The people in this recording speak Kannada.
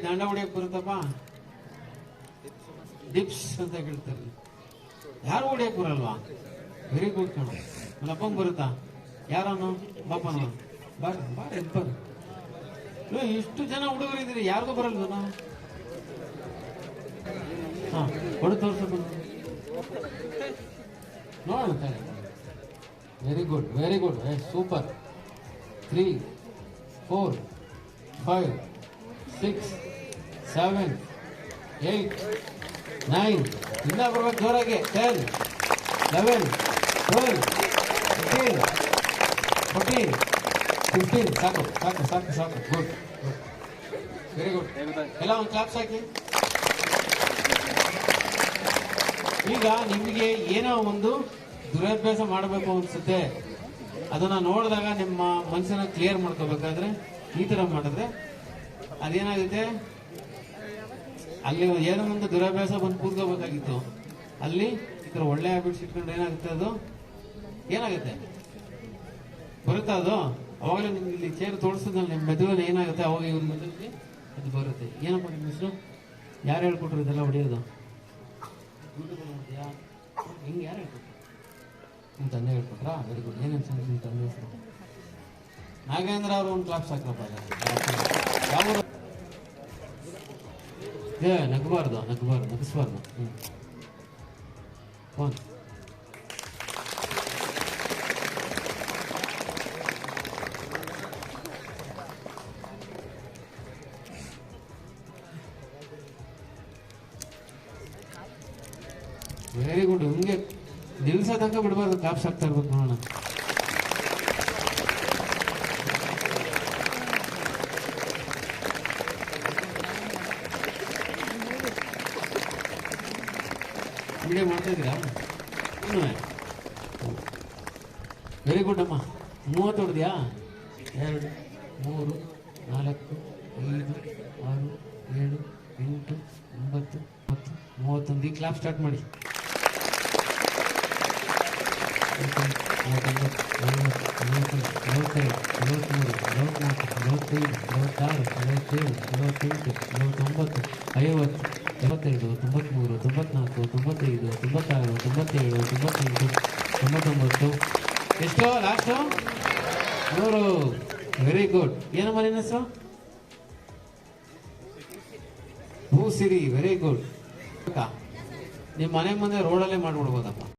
ದಂಡ ಹೊಡಿಯಕ್ ಬರುತ್ತಪ್ಪ? ಡಿಪ್ಸ್ ಅಂತ ಹೇಳ್ತಾರೆ. ಯಾರು ಹೊಡಿಯಕ್ ಬರಲ್ವಾ? ವೆರಿ ಗುಡ್ ಕಣ. ನಮ್ಮಪ್ಪಂಗ್ ಬರುತ್ತಾ? ಯಾರನು ಬಾಪನ? ಬಾರ. ಇಷ್ಟು ಜನ ಹುಡುಗರು ಇದ್ರಿ, ಯಾರಿಗೂ ಬರಲ್ವನ? ಹಾ, ಹೊಡೆ ತೋರ್ಸ ನೋಡೋಣ. Very good, very good, super. 3, 4, 5, 6, 7, 8, 9. ಇನ್ನ ಬರ್ಬೇಕು ಜೋರಾಗಿ. 10, 11, 12, 13, 14, 15. ಸಾಕು ಸಾಕು ಸಾಕು ಸಾಕು. Good, very good. ಎಲ್ಲ ಒಂದು ಕ್ಲಾಪ್ಸ್ ಹಾಕಿ. ಈಗ ನಿಮಗೆ ಏನೋ ಒಂದು ದುರಭ್ಯಾಸ ಮಾಡಬೇಕು ಅನ್ಸುತ್ತೆ, ಅದನ್ನ ನೋಡಿದಾಗ ನಿಮ್ಮ ಮನಸ್ಸನ್ನ ಕ್ಲಿಯರ್ ಮಾಡ್ಕೋಬೇಕಾದ್ರೆ ಈ ತರ ಮಾಡಿದ್ರೆ ಅದೇನಾಗುತ್ತೆ, ಅಲ್ಲಿ ಏನೋ ಒಂದು ದುರಭ್ಯಾಸ ಬಂದು ಕೂತ್ಕೋಬೇಕಾಗಿತ್ತು, ಅಲ್ಲಿ ಈ ತರ ಒಳ್ಳೆ ಹ್ಯಾಬಿಟ್ಸ್ ಇಟ್ಕೊಂಡ್ರೆ ಏನಾಗುತ್ತೆ, ಅದು ಏನಾಗುತ್ತೆ ಬರುತ್ತಾ? ಅದು ಅವಾಗಲೇ ನಿಮ್ಗೆ ಇಲ್ಲಿ ಚೇರ್ ತೋರಿಸಿದ್ಮೇಲೆ ನಿಮ್ಮ ಮೆದುಳಲ್ಲಿ ಏನಾಗುತ್ತೆ, ಅವಾಗ ಇವ್ರ ಮೆದುಳಿಗೆ ಅದು ಬರುತ್ತೆ. ಏನಪ್ಪ ನಿಮ್ಮ ಹೆಸರು? ಯಾರು ಹೇಳ್ಕೊಟ್ರು ಇದೆಲ್ಲ ಹೊಡೆಯೋದು? ಹಿಂಗೆ ಯಾರು ಹೇಳ್ಕೊಟ್ರು? ನಿಮ್ಮ ತಂದೆ ಹೇಳ್ಕೊಟ್ರಾ? Very good. ಏನೇನು ಸಂಗತಿ ನಿಮ್ಮ ತಂದೆ ಹೆಸರು? ನಾಗೇಂದ್ರ ಅವರು ಒಂದು ಕ್ಲಾಪ್ಸ್ ಹಾಕ್ರಪ್ಪ. ಯಾವ ನಗಬಾರ್ದು, ನಗಿಸ್ಬಾರ್ದು. Phone very good. ಹಿಂಗೆ ನಿಲ್ಸ ತನಕ ಬಿಡಬಾರ್ದು, ಕ್ಲಾಪ್ಸ್ ಆಗ್ತಾ ಇರ್ಬೇಕು. ನೋಡೋಣ. ವಿಡಿಯೋ ಮಾಡ್ತಾ ಇದ್ದೀರಾ? ವೆರಿ ಗುಡ್ ಅಮ್ಮ. 30 ಹೊಡೆದ್ಯಾ? 2, 3, 4, 5, 6, 7, 8, 9, 10, 31. ಈ ಕ್ಲಾಪ್ ಸ್ಟಾರ್ಟ್ ಮಾಡಿ. 39, 40, 41, 42, 43, 44, 45, 46, 47, 48, 49, 50, 75, 93, 94, 95, 96, 97, 98, 99. ಎಷ್ಟು ಲಾಸ್ಟು? 100. Very good. ಏನಮ್ಮ ನಿನ್ನ ಹೆಸರು? ಭೂಸಿರಿ. Very good. ನಿಮ್ಮ ಮನೆ ಮುಂದೆ ರೋಡಲ್ಲೇ ಮಾಡ್ಬಿಡ್ಬೋದಪ್ಪ.